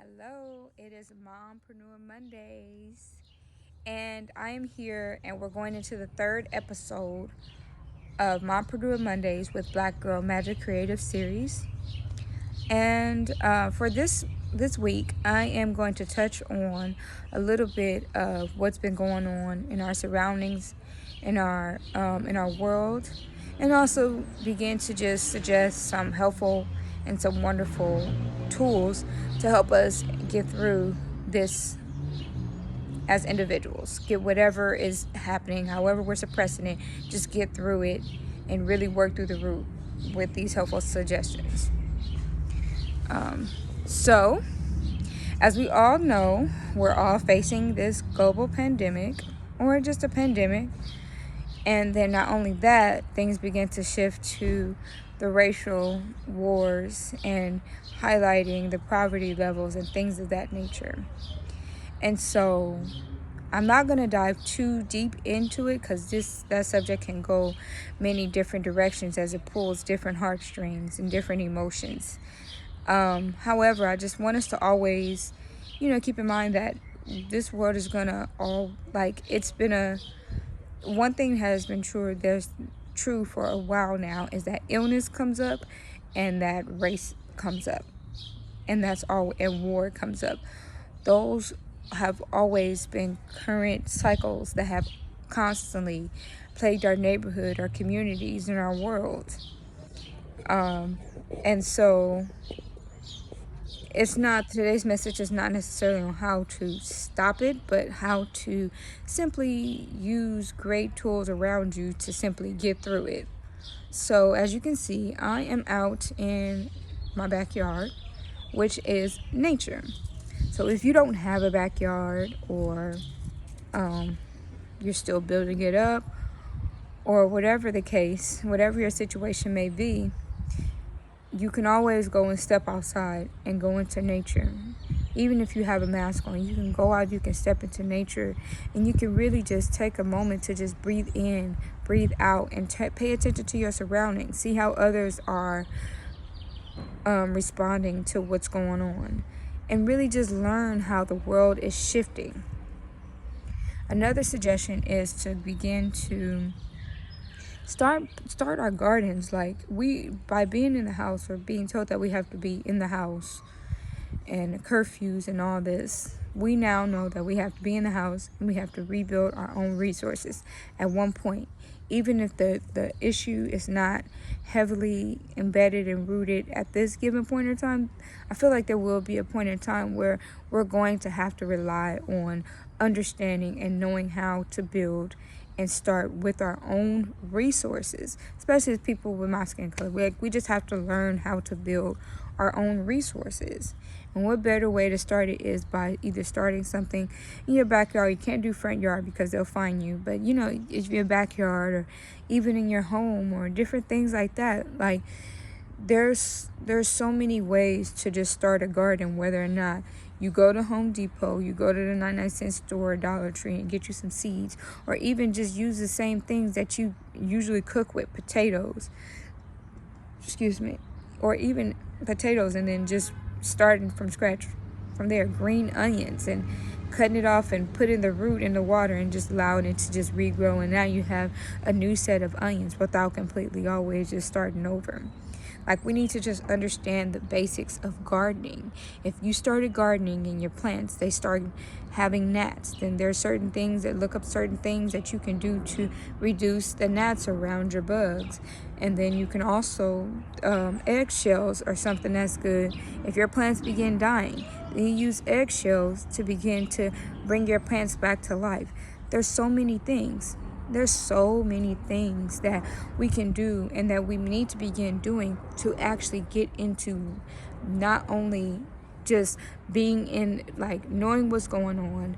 Hello, it is Mompreneur Mondays, and I am here, and we're going into the third episode of Mompreneur Mondays with Black Girl Magic Creative Series. And for this week, I am going to touch on a little bit of what's been going on in our surroundings, in our world, and also begin to just suggest some helpful and some wonderful tools to help us get through this as individuals. Get whatever is happening, however we're suppressing it, just get through it and really work through the root with these helpful suggestions. So, as we all know, we're all facing this global pandemic or just a pandemic. And then not only that, things begin to shift to the racial wars and highlighting the poverty levels and things of that nature. And so I'm not going to dive too deep into it because that subject can go many different directions as it pulls different heartstrings and different emotions. However, I just want us to always, keep in mind that this world is gonna one thing has been true for a while now is that illness comes up and that race comes up, and war comes up. Those have always been current cycles that have constantly plagued our neighborhood, our communities, and our world. And so today's message is not necessarily on how to stop it, but how to simply use great tools around you to simply get through it. So as you can see, I am out in my backyard, which is nature. So if you don't have a backyard, or you're still building it up, or whatever the case, whatever your situation may be, you can always go and step outside and go into nature. Even if you have a mask on, you can go out, you can step into nature, and you can really just take a moment to just breathe in, breathe out, and pay attention to your surroundings. See how others are responding to what's going on, and really just learn how the world is shifting. Another suggestion is to begin to start our gardens. By being in the house, or being told that we have to be in the house and curfews and all this, we now know that we have to be in the house and we have to rebuild our own resources at one point. Even if the issue is not heavily embedded and rooted at this given point in time, I feel like there will be a point in time where we're going to have to rely on understanding and knowing how to build and start with our own resources, especially as people with my skin color. We just have to learn how to build our own resources. And what better way to start it is by either starting something in your backyard. You can't do front yard because they'll fine you, but if your backyard, or even in your home, or different things like that. There's so many ways to just start a garden, whether or not you go to Home Depot, you go to the 99-cent store, Dollar Tree, and get you some seeds, or even just use the same things that you usually cook with, potatoes, or even potatoes, and then just starting from scratch from there. Green onions, and cutting it off and putting the root in the water and just allowing it to just regrow, and now you have a new set of onions without completely always just starting over. We need to just understand the basics of gardening. If you started gardening and your plants, they start having gnats, then there's certain things that you can do to reduce the gnats around your bugs. And then you can also, eggshells are something that's good. If your plants begin dying, then you use eggshells to begin to bring your plants back to life. There's so many things that we can do and that we need to begin doing to actually get into not only just being in, knowing what's going on,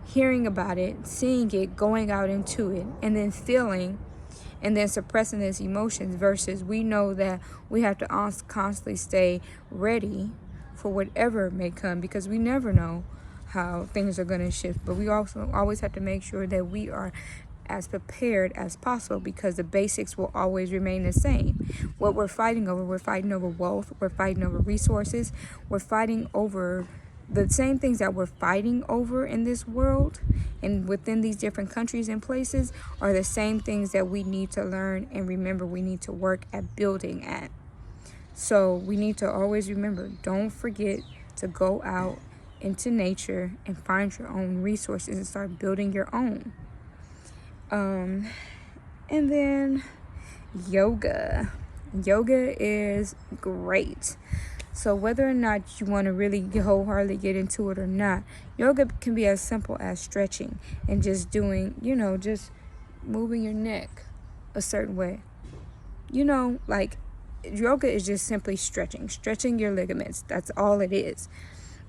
hearing about it, seeing it, going out into it, and then feeling, and then suppressing these emotions, versus we know that we have to constantly stay ready for whatever may come, because we never know how things are going to shift. But we also always have to make sure that we are as prepared as possible, because the basics will always remain the same. We're fighting over wealth, we're fighting over resources, we're fighting over the same things that we're fighting over in this world and within these different countries and places are the same things that we need to learn and remember we need to work at building at. So we need to always remember, don't forget to go out into nature and find your own resources and start building your own. And then yoga. Yoga is great. So whether or not you want to really wholeheartedly get into it or not, yoga can be as simple as stretching and just doing, just moving your neck a certain way. Like yoga is just simply stretching your ligaments. That's all it is.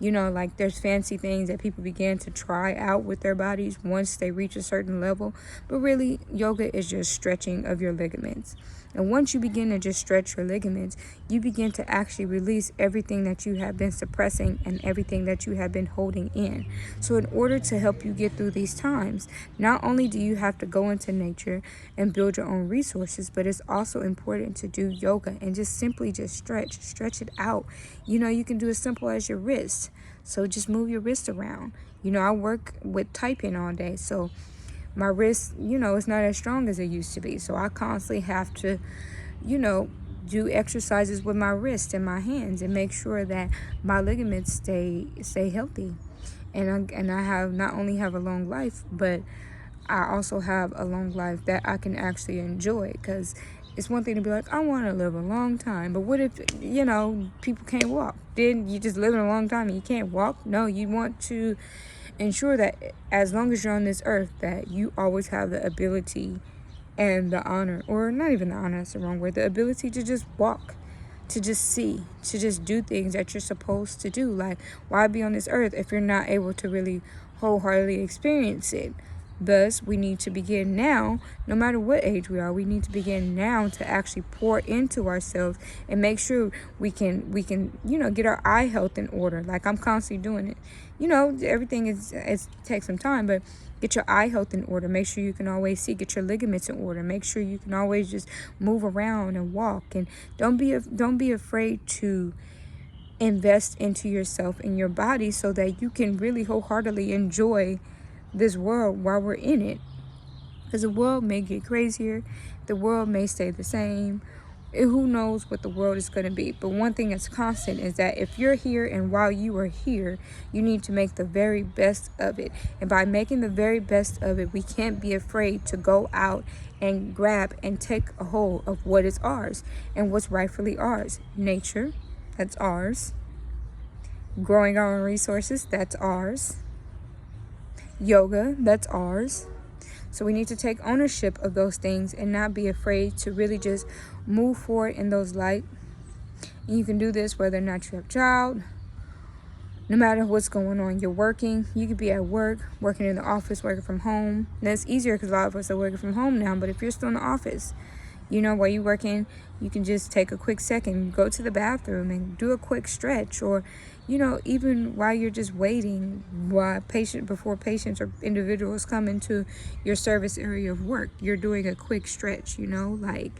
Like there's fancy things that people begin to try out with their bodies once they reach a certain level. But really, yoga is just stretching of your ligaments. And once you begin to just stretch your ligaments, you begin to actually release everything that you have been suppressing and everything that you have been holding in. So in order to help you get through these times, not only do you have to go into nature and build your own resources, but it's also important to do yoga and just simply just stretch it out. You can do as simple as your wrist. So just move your wrist around. I work with typing all day, so my wrist, is not as strong as it used to be. So I constantly have to, do exercises with my wrist and my hands and make sure that my ligaments stay healthy. And I have not only have a long life, but I also have a long life that I can actually enjoy. Because it's one thing to be like, I want to live a long time, but what if, people can't walk? Then you just live in a long time and you can't walk? No, you want to ensure that as long as you're on this earth, that you always have the ability and the honor, or not even the honor, that's the wrong word, the ability to just walk, to just see, to just do things that you're supposed to do. Like, why be on this earth if you're not able to really wholeheartedly experience it? Thus, we need to begin now, no matter what age we are, we need to begin now to actually pour into ourselves and make sure we can, get our eye health in order. Like I'm constantly doing it. Everything it takes some time, but get your eye health in order. Make sure you can always see, get your ligaments in order. Make sure you can always just move around and walk. And don't be afraid to invest into yourself and your body so that you can really wholeheartedly enjoy this world while we're in it. Because the world may get crazier, the world may stay the same. Who knows what the world is going to be. But one thing that's constant is that if you're here and while you are here, you need to make the very best of it. And by making the very best of it, we can't be afraid to go out and grab and take a hold of what is ours and what's rightfully ours. Nature, that's ours. Growing our own resources, that's ours. Yoga, that's ours. So we need to take ownership of those things and not be afraid to really just move forward in those light. And you can do this whether or not you have a child, no matter what's going on. You're working, you could be at work, working in the office, working from home. And it's easier because a lot of us are working from home now, but if you're still in the office, while you're working, you can just take a quick second, go to the bathroom and do a quick stretch. Or, even while you're just waiting, before patients or individuals come into your service area of work, you're doing a quick stretch, like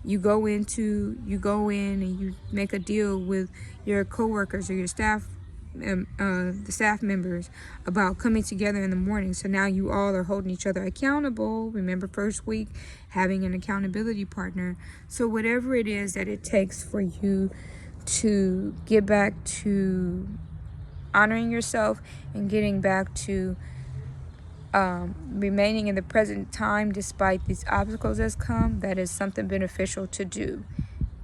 you go in and you make a deal with your coworkers or your staff, the staff members, about coming together in the morning. So now you all are holding each other accountable. Remember, first week, having an accountability partner. So whatever it is that it takes for you to get back to honoring yourself and getting back to remaining in the present time despite these obstacles that's come, that is something beneficial to do.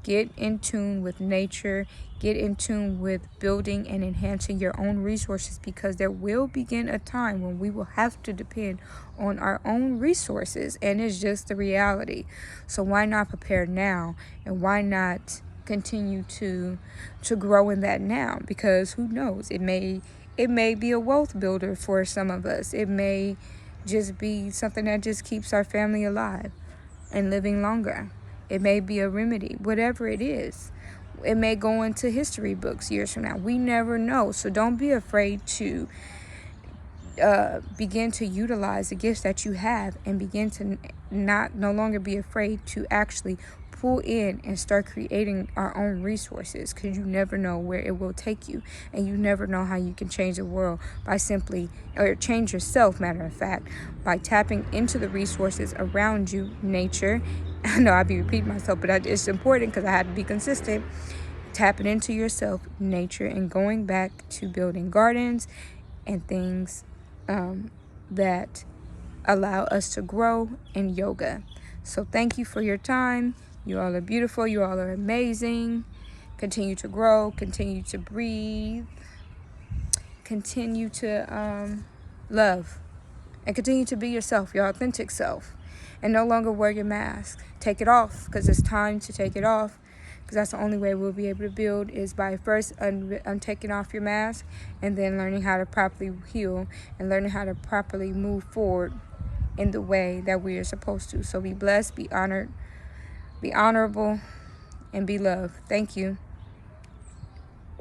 Get in tune with nature. Get in tune with building and enhancing your own resources, because there will begin a time when we will have to depend on our own resources, and it's just the reality. So why not prepare now, and why not continue to grow in that now? Because who knows, it may be a wealth builder for some of us. It may just be something that just keeps our family alive and living longer. It may be a remedy, whatever it is. It may go into history books years from now. We never know. So don't be afraid to begin to utilize the gifts that you have, and begin to no longer be afraid to actually pull in and start creating our own resources, because you never know where it will take you, and you never know how you can change the world by simply, or change yourself, matter of fact, by tapping into the resources around you, nature. I know I'll be repeating myself, but it's important because I had to be consistent. Tapping into yourself, nature, and going back to building gardens and things that allow us to grow, in yoga. So thank you for your time. You all are beautiful. You all are amazing. Continue to grow. Continue to breathe. Continue to love. And continue to be yourself, your authentic self. And no longer wear your mask. Take it off, because it's time to take it off. Because that's the only way we'll be able to build, is by first taking off your mask, and then learning how to properly heal, and learning how to properly move forward in the way that we are supposed to. So be blessed, be honored, be honorable, and be loved. Thank you.